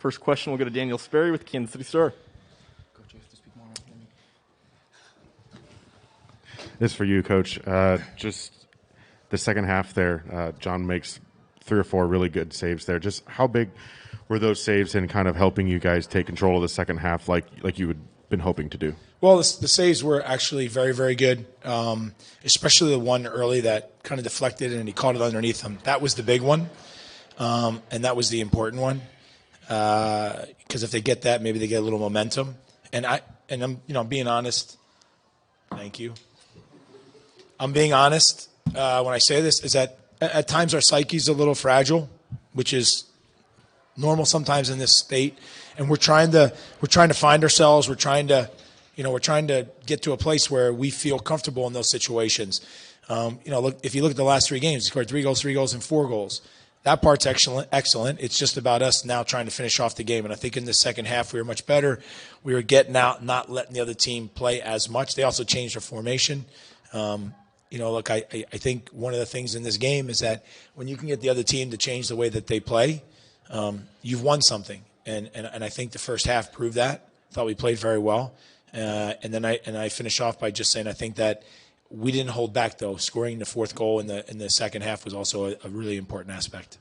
First question will go to Daniel Sperry with Kansas City Star. Coach, you have to speak more. This is for you, Coach. Just the second half there, John makes 3 or 4 really good saves there. Just how big were those saves in kind of helping you guys take control of the second half like you had been hoping to do? Well, the saves were actually very, very good, especially the one early that kind of deflected and he caught it underneath him. That was the big one, and that was the important one. Because if they get that, maybe they get a little momentum. And I'm being honest. Thank you. I'm being honest when I say this, is that at times our psyche's a little fragile, which is normal sometimes in this state. And we're trying to find ourselves. We're trying to get to a place where we feel comfortable in those situations. Look, if you look at the last 3 games, he scored 3 goals, and 4 goals. That part's excellent. It's just about us now trying to finish off the game. And I think in the second half we were much better. We were getting out, not letting the other team play as much. They also changed their formation. Look, I think one of the things in this game is that when you can get the other team to change the way that they play, you've won something. And I think the first half proved that. I thought we played very well. And then I finish off by just saying I think that we didn't hold back, though. Scoring the 4th goal in the second half was also a really important aspect.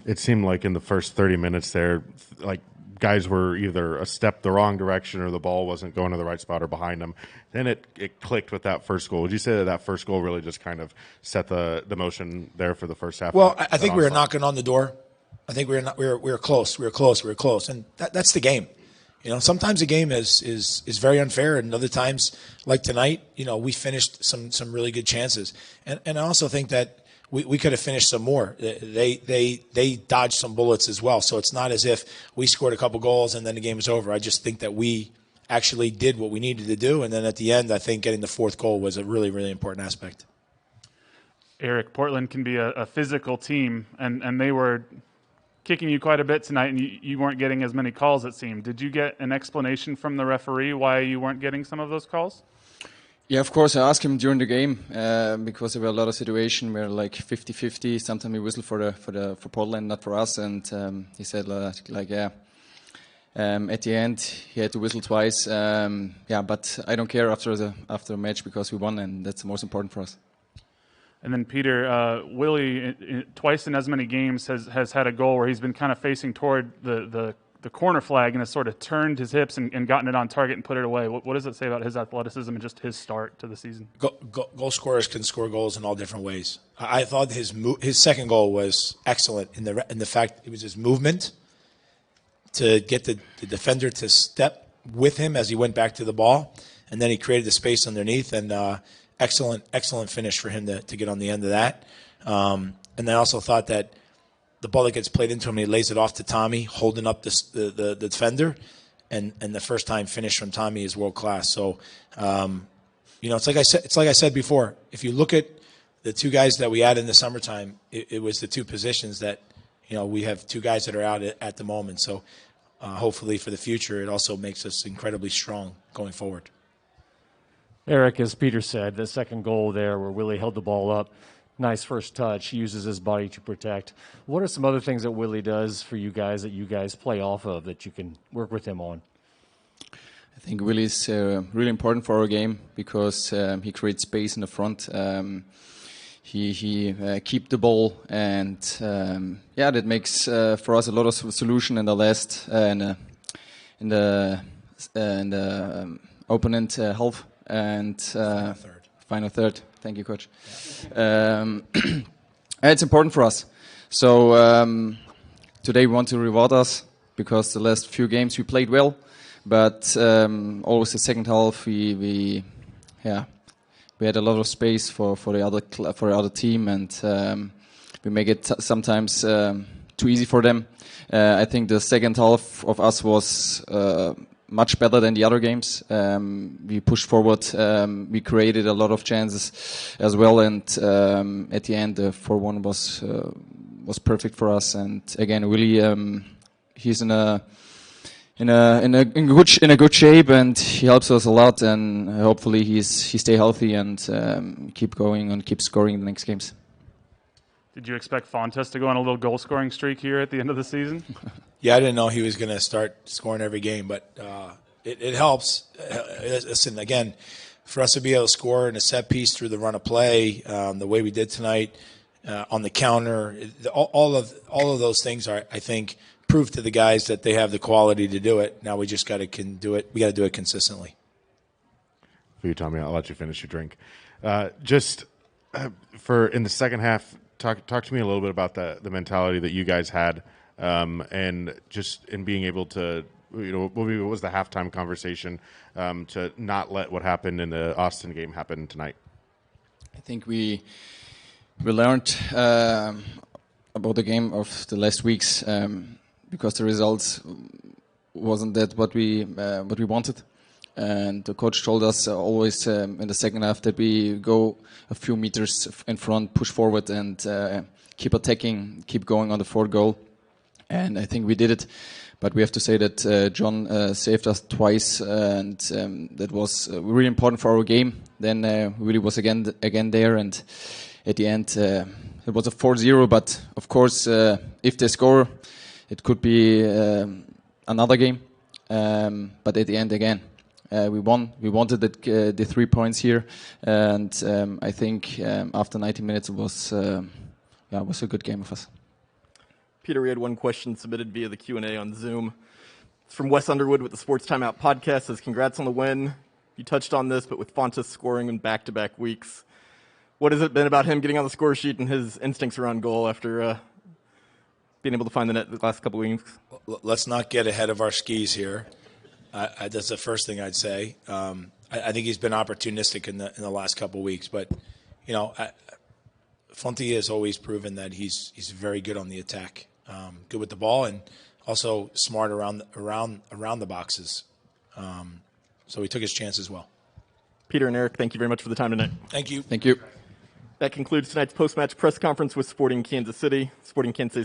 It seemed like in the first 30 minutes there, like guys were either a step the wrong direction or the ball wasn't going to the right spot or behind them. Then it clicked with that first goal. Would you say that first goal really just kind of set the motion there for the first half? Well, I think we were knocking on the door. I think we were close. We were close. And that's the game. Sometimes the game is very unfair, and other times, like tonight, we finished some really good chances. And I also think that we could have finished some more. They dodged some bullets as well. So it's not as if we scored a couple goals and then the game was over. I just think that we actually did what we needed to do. And then at the end, I think getting the 4th goal was a really, really important aspect. Erik, Portland can be a physical team, and they were kicking you quite a bit tonight, and you weren't getting as many calls, it seemed. Did you get an explanation from the referee why you weren't getting some of those calls? Yeah, of course. I asked him during the game because there were a lot of situations where like 50-50. Sometimes he whistled for Portland, not for us, and he said at the end he had to whistle twice. But I don't care after the match because we won, and that's the most important for us. And then Peter, Willie, twice in as many games has had a goal where he's been kind of facing toward the corner flag and has sort of turned his hips and gotten it on target and put it away. What does it say about his athleticism and just his start to the season? Goal scorers can score goals in all different ways. I thought his second goal was excellent in the fact it was his movement to get the defender to step with him as he went back to the ball, and then he created the space underneath, and excellent finish for him to get on the end of that. And I also thought that the ball that gets played into him, he lays it off to Thommy, holding up the defender, and the first time finish from Thommy is world class. So, it's like I said before. If you look at the 2 guys that we had in the summertime, it was the 2 positions that we have 2 guys that are out at the moment. So, hopefully for the future, it also makes us incredibly strong going forward. Erik, as Peter said, the second goal there where Willie held the ball up, nice first touch, he uses his body to protect. What are some other things that Willie does for you guys that you guys play off of that you can work with him on? I think Willie is really important for our game because he creates space in the front. He keep the ball, and that makes for us a lot of solution in the last in the opponent half. And final third. Thank you, Coach. It's important for us. So today we want to reward us because the last few games we played well, but always the second half we had a lot of space for the other team, and we make it sometimes too easy for them. I think the second half of us was much better than the other games. We pushed forward. We created a lot of chances as well, and at the end, the 4-1 was perfect for us. And again, really, he's in a good shape, and he helps us a lot. And hopefully, he stay healthy and keep going and keep scoring in the next games. Did you expect Fontes to go on a little goal-scoring streak here at the end of the season? Yeah, I didn't know he was going to start scoring every game, but it helps. Listen, again, for us to be able to score in a set piece through the run of play, the way we did tonight, on the counter, all of those things are, I think, prove to the guys that they have the quality to do it. Now we just got to do it. We got to do it consistently. For you, Tommy, I'll let you finish your drink. For in the second half, talk to me a little bit about the mentality that you guys had, and just in being able to, what was the halftime conversation to not let what happened in the Austin game happen tonight? I think we learned about the game of the last weeks because the results wasn't that what we wanted. And the coach told us always in the second half that we go a few meters in front, push forward, and keep attacking, keep going on the fourth goal. And I think we did it. But we have to say that John saved us twice, and that was really important for our game. Then really was again there, and at the end it was a 4-0. But of course, if they score, it could be another game. But at the end, again. We won. We wanted the 3 points here, and I think after 90 minutes it was a good game of us. Peter, we had one question submitted via the Q&A on Zoom. It's from Wes Underwood with the Sports Timeout podcast. Says, congrats on the win. You touched on this, but with Fontes scoring in back-to-back weeks, what has it been about him getting on the score sheet and his instincts around goal after being able to find the net the last couple of weeks? Let's not get ahead of our skis here. That's the first thing I'd say. I think he's been opportunistic in the last couple of weeks, but Fonte has always proven that he's very good on the attack, good with the ball, and also smart around the boxes. So he took his chance as well. Peter and Erik, thank you very much for the time tonight. Thank you. Thank you. That concludes tonight's post-match press conference with Sporting Kansas City. Sporting Kansas